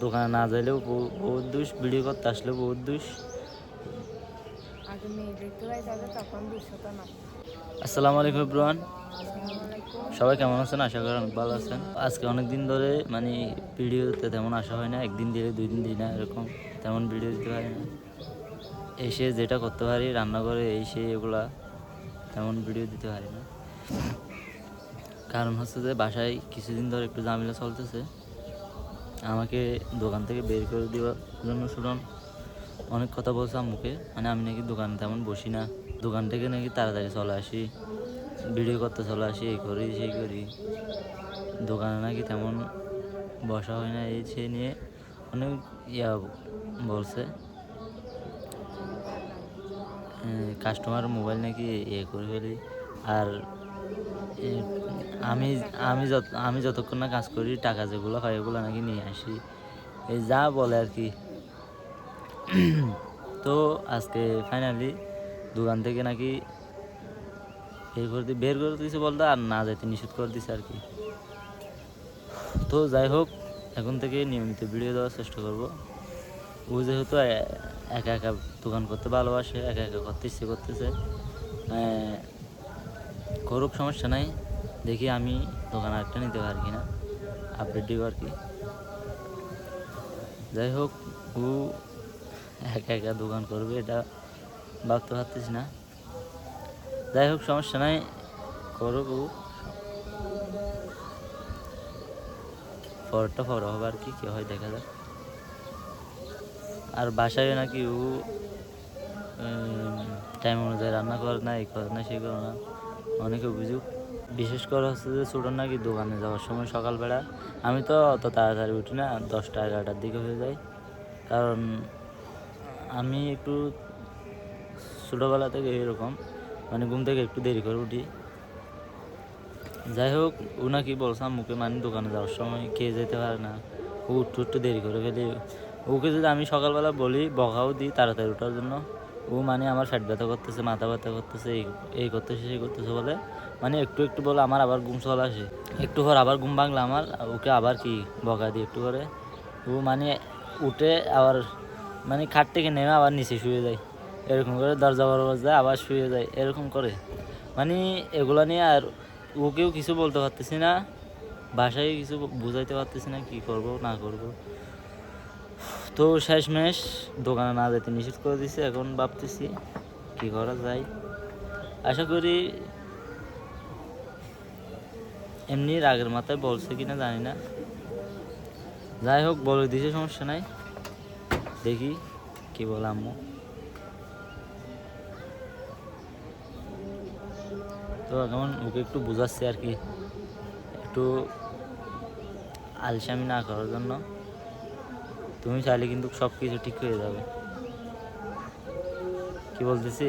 দোকানে না যাইলেও বহুত দুষ, ভিডিও করতে আসলেও বহুত দুষ। আসসালামু আলাইকুম এভরিওয়ান, সবাই কেমন আছেন? আশা করি অনেক ভালো আছেন। আজকে অনেক দিন ধরে মানে ভিডিওতে তেমন আসা হয় না, একদিন দিলে 2 দিন দিই না, এরকম তেমন ভিডিও দিতে পারি না। এসে যেটা করতে পারি রান্নাঘরে এসে এগুলা তেমন ভিডিও দিতে পারি না। কারণ হচ্ছে যে বাসায় কিছুদিন ধরে একটু ঝামেলা চলতেছে। আমাকে দোকান থেকে বের করে দেওয়ার জন্য সুরন অনেক কথা বলছে আম্মুকে, মানে আমি নাকি দোকানে তেমন বসি না, দোকান থেকে নাকি তাড়াতাড়ি চলে আসি, ভিডিও করতে চলে আসি, এই করি সেই করি, দোকানে নাকি তেমন বসা হয় না, এই সে নিয়ে অনেক বলছে। কাস্টমার মোবাইল নাকি করে ফেলি। আর আমি আমি যতক্ষণ না কাজ করি টাকা যেগুলো হয় ওগুলো নাকি নিয়ে আসি, এই যা বলে আর কি। তো আজকে ফাইনালি দোকান থেকে নাকি বের করে দিয়েছে বলতে, আর না যাইতে নিষেধ করে দিছে আর কি। তো যাই হোক, এখন থেকে নিয়মিত ভিডিও দেওয়ার চেষ্টা করব। ও যেহেতু একা একা দোকান করতে ভালোবাসে, একা একা করতে ইচ্ছে করতেছে, করুক, সমস্যা নাই। দেখি আমি দোকান আরেকটা নিতে পারি কিনা, আপডেট দিব আর কি। যাই হোক, ও একা একা দোকান করবে এটা ভাবতে পারতেছি না। যাই হোক, সমস্যা নাই, করুক ও, পরটা পর হবে আর কি হয় দেখা যাক। আর বাসায় নাকি ও টাইম অনুযায়ী রান্না করে না, এই করে না, সেই করে না, অনেক অভিযোগ। বিশেষ করে হচ্ছে যে ছোটোর নাকি দোকানে যাওয়ার সময় সকালবেলা, আমি তো অত তাড়াতাড়ি উঠি না, 10টা 11টার দিকে হয়ে যায়। কারণ আমি একটু ছোটোবেলা থেকে এরকম, মানে ঘুম থেকে একটু দেরি করে উঠি। যাই হোক, ও নাকি বলছে আম্মুকে, মানে দোকানে যাওয়ার সময় খেয়ে যেতে পারে না, ও একটু দেরি করে ফেলি। ওকে যদি আমি সকালবেলা বলি, বকাও দিই তাড়াতাড়ি ওঠার জন্য, ও মানে আমার ফ্যাট ব্যথা করতেছে, মাথা ব্যথা করতেছে, এই করতেছে সেই করতেছে বলে, মানে একটু বলে আমার আবার ঘুম চলে আসে, একটু পর আবার ঘুম ভাঙলে আমার, ওকে আবার কি বকা দিই একটু করে। ও মানে উঠে আবার মানে খাট থেকে নেমে আবার নিচে শুয়ে যায়, এরকম করে দরজা বরাবর যায়, আবার শুয়ে যায়, এরকম করে। মানে এগুলো নিয়ে আর ওকেও কিছু বলতে পারতেছি না, বাসায় কিছু বুঝাইতে পারতেছি না, কি করব না করব। তো শেষমেশ দোকানে না যেতে নিষেধ করে দিছে। এখন ভাবতেছি কি করা যায়। আশা করি এমনি রাগের মাথায় বলছে কিনা জানি না, যাই হোক বলে দিছে, সমস্যা নাই, দেখি কি বলে আম্মু। তো এখন ওকে একটু বুঝাচ্ছি আর কি, একটু আলসামি না করার জন্য। তুমি চাইলে কিন্তু সব কিছু ঠিক হয়ে যাবে। কি বলতেছি,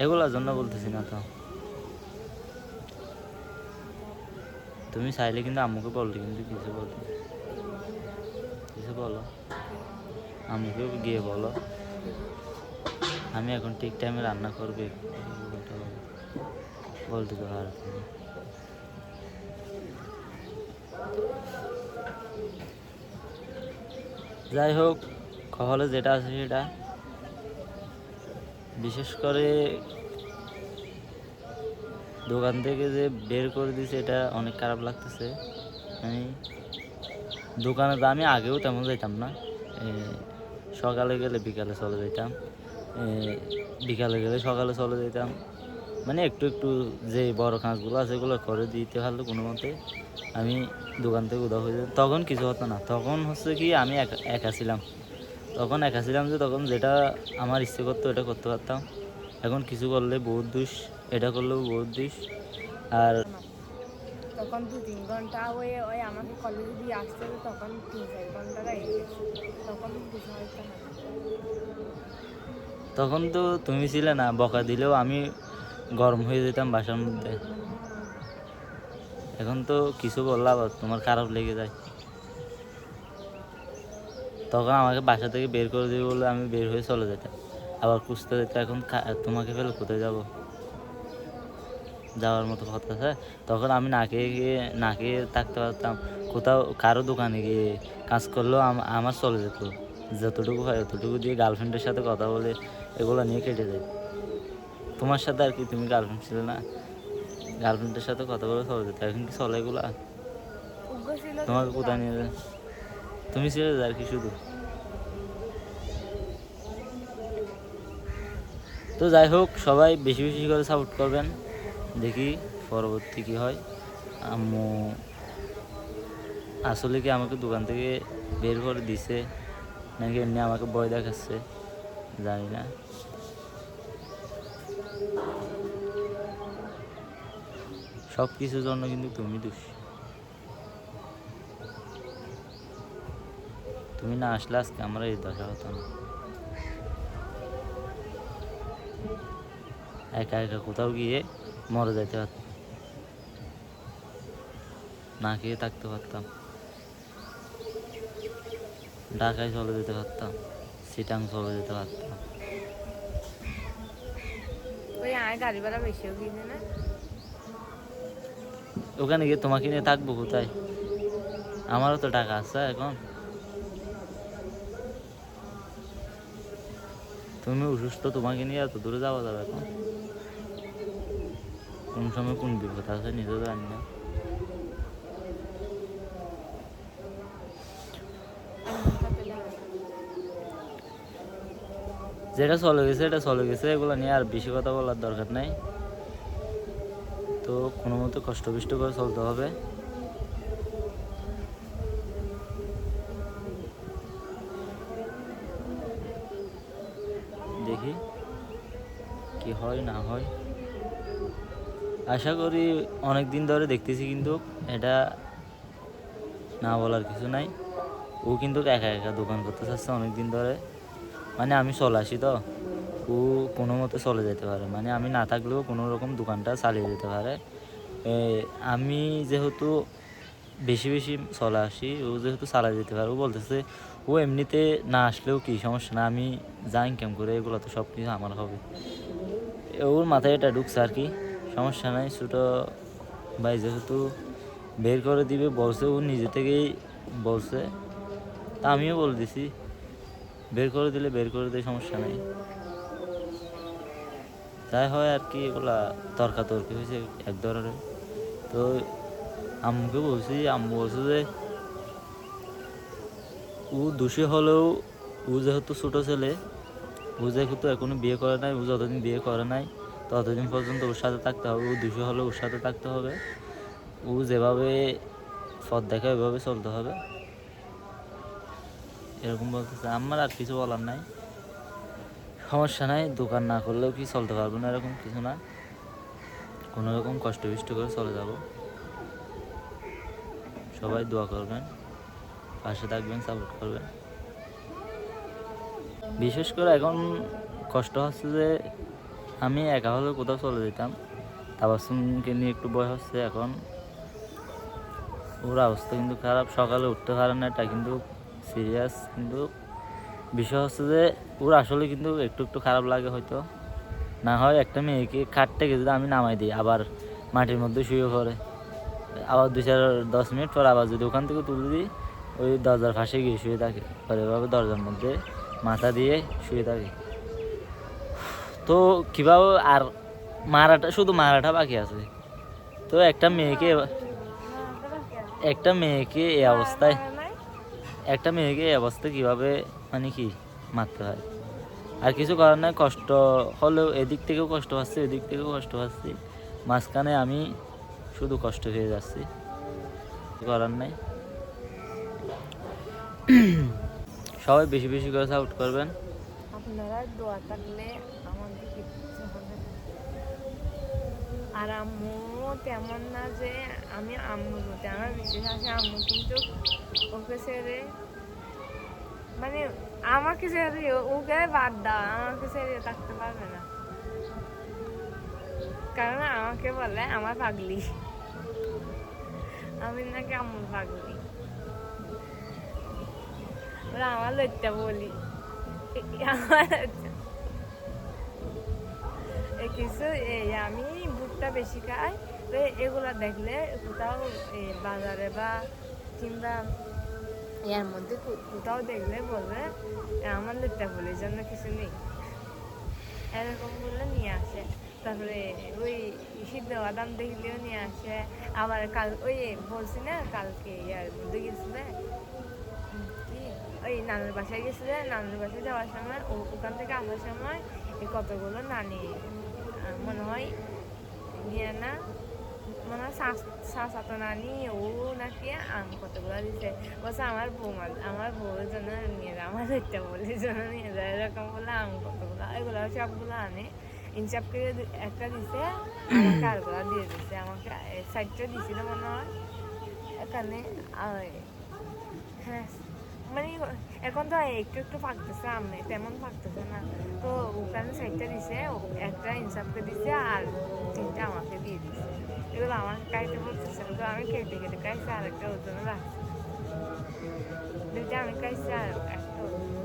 এগুলোর জন্য বলতেছি না তো। তুমি চাইলে কিন্তু আম্মুকে বললে কিন্তু কিছু বলো, আম্মুকে গিয়ে বলো আমি এখন ঠিক টাইমে রান্না করবে, বলতে তো আর। যাই হোক, কপালে যেটা আছে সেটা। বিশেষ করে দোকান থেকে যে বের করে দিয়েছে এটা অনেক খারাপ লাগতেছে। আমি দোকানে তো আমি আগেও তেমন যেতাম না, সকালে গেলে বিকালে চলে যেতাম, বিকালে গেলে সকালে চলে যেতাম, মানে একটু যে বড় কাজগুলো আছে এগুলো করে দিতে পারলে কোনো মতে আমি দোকান থেকে উধাও হয়ে যেতাম। তখন কিছু হতো না, তখন হচ্ছে কি আমি একা ছিলাম, যে তখন যেটা আমার ইচ্ছে করতো এটা করতে পারতাম। এখন কিছু করলে বহুত দুষ, এটা করলেও বহুত দুষ। আর তখন 2-3 ঘন্টা ওই ওই আমাকে কলেজে দিয়ে আসতে হতো, তখন 3-4 ঘন্টা লেগে গেছে, তখন বুঝা হইতো না। তখন তো তুমি ছিলে না, বকা দিলেও আমি গরম হয়ে যেতাম বাসার মধ্যে। এখন তো কিছু বললে আবার তোমার খারাপ লেগে যায়, তখন আমাকে বাসা থেকে বের করে দিবে বলে আমি বের হয়ে চলে যেতাম, আবার খুঁজতে যেতাম। এখন তোমাকে ফেলে কোথায় যাব? যাওয়ার মতো পথ আছে, তখন আমি না খেয়ে থাকতে পারতাম। কোথাও কারো দোকানে গিয়ে কাজ করলেও আমার চলে যেত, যতটুকু হয় ততটুকু দিয়ে গার্লফ্রেন্ডের সাথে কথা বলে এগুলো নিয়ে কেটে যায়। তোমার সাথে আর কি, তুমি গার্লফ্রেন্ড ছিল না, গার্লফ্রেন্ডের সাথে কথা বলে চলে যেত। এখন কি চলে এগুলা? উগ্র ছিল তোমাকে কিন্তু কোথায় নিয়ে যায়? তুমি ছিলে আর কি শুধু। তো যাই হোক, সবাই বেশি বেশি করে সাপোর্ট করবেন, দেখি পরবর্তী কী হয়। আম্মু আসলে কি আমাকে দোকান থেকে বের করে দিছে নাকি এমনি আমাকে ভয় দেখাচ্ছে জানি না। সব কিছুর জন্য কিন্তু তুমি দোষী। তুমি না আসলে আজকে আমরা এই দশা হতো না। একা একা কোথাও গিয়ে মরে যেতে পারতাম, না খেয়ে থাকতে পারতাম, ঢাকায় চলে যেতে পারতাম, চিটাং চলে যেতে পারতাম। ওই আর গাড়ি ভাড়া বেশিও কিনে না। ওখানে গিয়ে তোমাকে নিয়ে থাকবো কোথায়? আমারও তো টাকা আছে এখন। তুমি অসুস্থ, তোমাকে নিয়ে এত দূরে যাওয়া যাবে এখন? কোন সময় কোন বিপদ আছে নিজেও জানি না। আম্মুর সাথে দেখা। যেটা চলে গেছে এটা চলে গেছে, এগুলো নিয়ে আর বেশি কথা বলার দরকার নাই। তো কোনো মতো কষ্ট বিষ্ট করে চলতে হবে। দেখি কি হয় না হয়। আশা করি, অনেক দিন ধরে দেখতেছি কিন্তু এটা না বলার কিছু নাই। ও কিন্তু একা একা দোকান করতে চাচ্ছে অনেক দিন ধরে। মানে আমি চলে আসি তো, ও কোনো মতে চলে যেতে পারে, মানে আমি না থাকলেও কোনো রকম দোকানটা চালিয়ে যেতে পারে। আমি যেহেতু বেশি বেশি চলে আসি, ও যেহেতু চালিয়ে যেতে পারে, ও বলতেছে ও এমনিতে না আসলেও কি সমস্যা না, আমি যা ইনকাম করে এগুলো তো সব কিছু আমার হবে। ওর মাথায় এটা ঢুকছে আর কি। সমস্যা নাই, ছোটো ভাই যেহেতু বের করে দিবে বলছে, ও নিজে থেকেই বলছে, তা আমিও বলে দিছি বের করে দিলে বের করে দিয়ে সমস্যা নেই। তাই হয় আর কি, এগুলা তর্কাতর্কি হয়েছে এক ধরনের। তো আম্মুকে বলছি, আম্মু বলছে যে ও দোষী হলেও, ও যেহেতু ছোটো ছেলে, ও যেহেতু এখনো বিয়ে করে নাই, ও যতদিন বিয়ে করে নাই ততদিন পর্যন্ত ওর সাথে থাকতে হবে। ও দোষী হলেও ওর সাথে থাকতে হবে, ও যেভাবে পথ দেখায় ওইভাবে চলতে হবে, এরকম বলতেছে। আমার আর কিছু বলার নাই, সমস্যা নাই, দোকান না করলেও কি চলতে পারবো না এরকম কিছু না, কোনো রকম কষ্ট বিষ্ট করে চলে যাব। সবাই দোয়া করবেন, পাশে থাকবেন, সাপোর্ট করবেন। বিশেষ করে এখন কষ্ট হচ্ছে যে আমি একা হলে কোথাও চলে যেতাম, তাবাসসুমকে নিয়ে একটু ভয় হচ্ছে এখন। ওর অবস্থা কিন্তু খারাপ, সকালে উঠতে পারে না, এটা কিন্তু সিরিয়াস। কিন্তু বিষয় হচ্ছে যে ওর আসলে কিন্তু একটু একটু খারাপ লাগে হয়তো। না হয় একটা মেয়েকে খাট থেকে যদি আমি নামাই দিই, আবার মাটির মধ্যে শুয়ে পড়ে, আবার 2-4-10 মিনিট পর আবার যদি ওখান থেকে তুলে দিই, ওই দরজার পাশে গিয়ে শুয়ে থাকে, পরে এভাবে দরজার মধ্যে মাথা দিয়ে শুয়ে থাকে। তো কীভাবে আর শুধু মারাটা বাকি আছে। তো একটা মেয়েকে এই অবস্থায়, কীভাবে মানে কি মারতে হয়, আর কিছু করার নাই। কষ্ট হলেও এদিক থেকেও কষ্ট পাচ্ছি, এদিক থেকেও কষ্ট পাচ্ছি, মাঝখানে আমি শুধু কষ্ট পেয়ে যাচ্ছি, করার নাই। সবাই বেশি বেশি করে সাপোর্ট করবেন। আপনারা দোয়া থাকলে আমাদের কিচ্ছু হবে না। আর আম্মু তেমন না যে আমি আম্মুর মধ্যে আমার বিশেষ আছে, আম্মু কিন্তু ওকে ছেড়ে, মানে আমাকে ছেড়ে ওকে বাদ দাও, আমাকে ছেড়ে থাকতে পারবে না। কারণ আমাকে বলে আমার পাগলি, আমি নাকি আম্মুর পাগলি। ওরা আমার লজ্জা বলি, আমার কিছু এই আমি সুটটা বেশি খায়। তো এগুলা দেখলে কোথাও বাজারে বা কিংবা এর মধ্যে কোথাও দেখলে বলবে আমার লুটটা বলে জন্য কিছু নেই, এরকম বললে নিয়ে আসে। তারপরে ওই সিদ্ধ বাদাম দেখলেও নিয়ে আসে। আবার কাল ওই বলছি না কালকে ইয়ার মধ্যে গেছিলে কি ওই নানুর বাসায় গেছিলে, নানুর বাসায় যাওয়ার সময় ওখান থেকে আসার সময় এই কতগুলো নানি মনে হয় নিয়ে না, মনে হয় শাসাতো নানি ও নাকি আম কতগুলো দিচ্ছে, বলছে আমার বউয়ের জন্য নিয়ে যায়, আমার একটা বলির জন্য নিয়ে যায়, এরকম বলে আম কতগুলো এগুলো সবগুলো আনে ইনসাফ করে একটা দিছে, আমাকে আরগুলো দিয়ে দিচ্ছে, আমাকে সাইডটা দিছিল মনে হয় এখানে। হ্যাঁ মানে এখন তো একটু একটু পাকতেছে, আমি তেমন পাকতেছে না, তো ওখানে সাইডটা দিছে, একটা ইনসাফকে দিছে আর তিনটা আমাকে দিয়ে দিছে। এগুলো আমাকে খাইতে বলতেছে, তো আমি কেটে কেটে খাইছি, আর একটা ওর জন্য রাখছি, দুইটা আমি খাইছি আর একটা ওর জন্য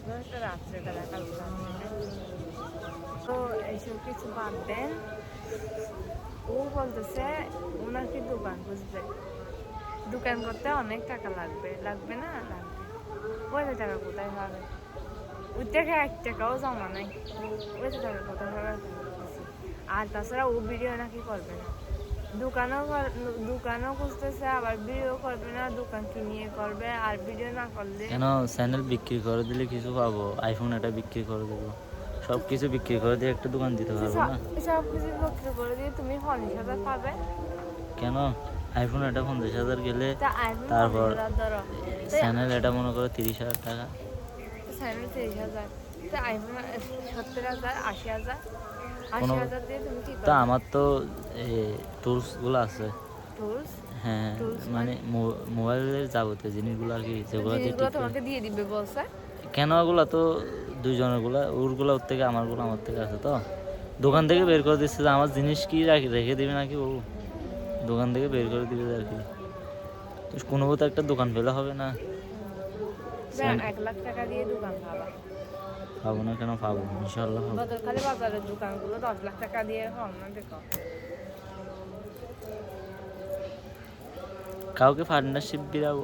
রাখছি, রাত্রেবেলা কালকে রাত্রে। তো এইসব কিছু বাদ দেন, ও বলতেছে ওনার কি দোকান বুঝবে, দোকান করতে অনেক টাকা লাগবে, লাগবে না লাগবে, ওই টাকা কোথায় হবে, ওই টাকা 1 টাকাও জমা নাই, ওই টাকা কোথায় হবে। আর তাছাড়া ও ভিডিও নাকি করবে না, দোকানও খুঁজতেছে, আবার ভিডিও করবে না, দোকান কিনিয়ে করবে, আর ভিডিও না করলে কেন চ্যানেল বিক্রি করে দিলে কিছু পাবো, আইফোন এটা বিক্রি করে দেবো, সব কিছু বিক্রি করে দিয়ে একটা দোকান দিতে পারবো না? সব কিছু বিক্রি করে দিয়ে তুমি 50,000 পাবে। কেন আইফোন এটা 50,000 গেলে তা আইফোন তারপর 50,000 ধরো, চ্যানেল এটা মনে করো 30,000 টাকা, চ্যানেল 30,000, তো আইফোন 70,000 80,000 80,000 দিয়ে তুমি কি তো করবে? আমার তো টুলস গুলো আছে। টুলস হ্যাঁ মানে মোবাইলের যাবতীয় জিনিসগুলো আর কি, যেগুলো দিয়ে জিনিসগুলো ঠিক তোমাকে দিয়ে দিবে বলছে। কেন ওগুলো তো দুইজনের গুলা, ওরগুলো ওর থেকে আমারগুলো আমার থেকে আছে, তো দোকান থেকে বের করে দিচ্ছে যে আমার জিনিস কি রেখে দিবে নাকি, ও দোকান থেকে বের করে দিবে আর কি, তো কোনো মতো একটা দোকান পেলে হবে না? 1 লাখ টাকা দিয়ে দোকান পাবা, পাবো না কেন, পাবো ইনশাল্লাহ পাবো। বদরখালি বাজারের দোকানগুলো 10 লাখ টাকা দিয়ে পাও না, দেখো। কাউকে পার্টনারশিপ দিলাবো,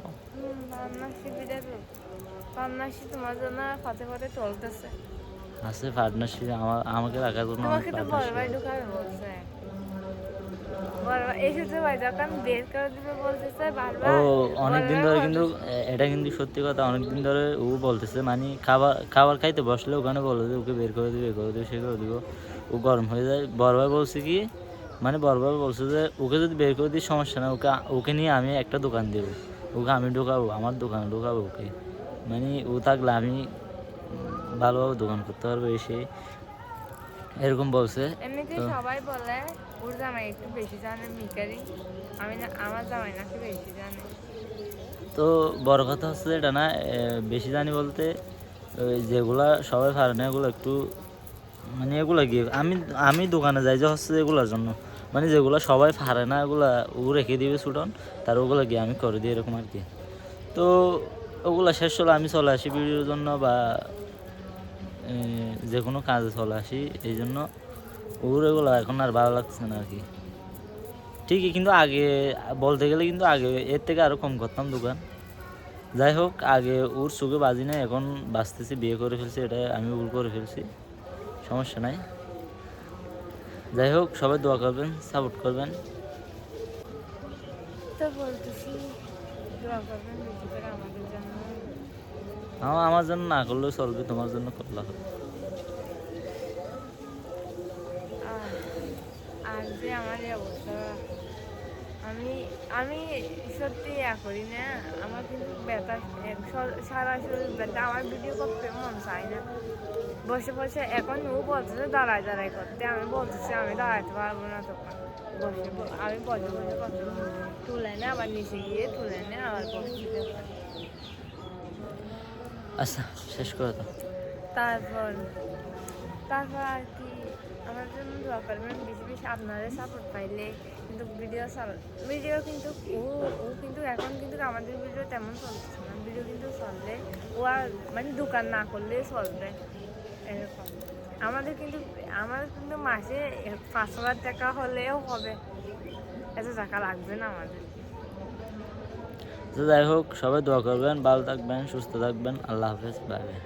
পার্টনারশিপ তোমার জন্য পথে পথে চলতেছে, আছে পার্টনারশিপ আমাকে রাখার জন্য তোমাকে তো বড় ভাই partnership। ঢুকাবে বলছে, বড় ভাই এই সূত্রে ভাই দোকান বের করে দিবে বলতেছে বারবার। ও অনেকদিন ধরে কিন্তু এটা কিন্তু সত্যি কথা, অনেকদিন ধরে ও বলতেছে মানে খাবার খাইতে বসলে ওখানে বলে যে ওকে বের করে দিবে, করে দিবে, সে করে দিব, ও গরম হয়ে যায়। বড়ভাই বলছে কি মানে বড়ভাই বলছে যে ওকে যদি বের করে দিই সমস্যা না, ওকে নিয়ে আমি একটা দোকান দেবো, ওকে আমি ঢোকাবো, আমার দোকানে ঢোকাবো ওকে, মানে ও থাকলে আমি ভালোভাবে দোকান করতে পারবো এসে, এরকম বলছে। এমনিতে তো সবাই বলে ওর জামাই একটু বেশি জানে মিকারি, আমি না আমার জামাই নাকি বেশি জানে। তো বড় কথা হচ্ছে এটা না, বেশি জানি বলতে ওই যেগুলা সবাই পারে না এগুলো একটু মানে এগুলো গিয়ে আমি দোকানে যাই যে হচ্ছে এগুলোর জন্য, মানে যেগুলো সবাই পারে না এগুলা ও রেখে দিবে ছুটন, তার ওগুলো গিয়ে আমি করে দিই এরকম আর কি। তো ওগুলো শেষ হলে আমি চলে আসি ভিডিওর জন্য বা যে কোনো কাজে চলে আসি, এই জন্য ওর এগুলো এখন আর ভালো লাগছে না আর কি। ঠিকই কিন্তু আগে বলতে গেলে কিন্তু আগে এর থেকে আরও কম করতাম দোকান, যাই হোক আগে ওর চোখে বাজি নাই, এখন বাঁচতেছি, বিয়ে করে ফেলছি, এটা আমি ভুল করে ফেলছি, সমস্যা নাই। যাই হোক সবাই দোয়া করবেন, সাপোর্ট করবেন। তো বলতেছি দোয়া করবেন বেশি করে আমাদের জন্য। আমার জন্য না করলেও চলবে, তোমার জন্য করলে হবে। আর যে আমার এই অবস্থা, আমি আমি সত্যি করি না, আমার কিন্তু ব্যথা সারা শরীর ব্যথা, আমার ভিডিও করতে মন চাই না, বসে বসে। এখন ও বলতেছে দাঁড়ায় দাঁড়ায় করতে, আমি বলতেছি আমি দাঁড়াইতে পারবো না, তখন আমি বসে বসে করতে তুলে নে, আবার নিচে গিয়ে তুলে নে, আবার বসতে। আচ্ছা শেষ করে দাও। তারপর তারপর আর কি আমার জন্য দোয়া করবেন, বেশি বেশি আপনাদের সাপোর্ট পাইলে কিন্তু ভিডিও কিন্তু ও কিন্তু এখন কিন্তু আমাদের ভিডিও তেমন চলছে না, ভিডিও কিন্তু চললে ও আর মানে দোকান না করলে চলবে, এরকম আমাদের কিন্তু মাসে 5,000 টাকা হলেও হবে, এত টাকা লাগবে না আমাদের। তো যাই হোক, সবাই দোয়া করবেন, ভালো থাকবেন, সুস্থ থাকবেন। আল্লাহ হাফেজ, বাই বাই।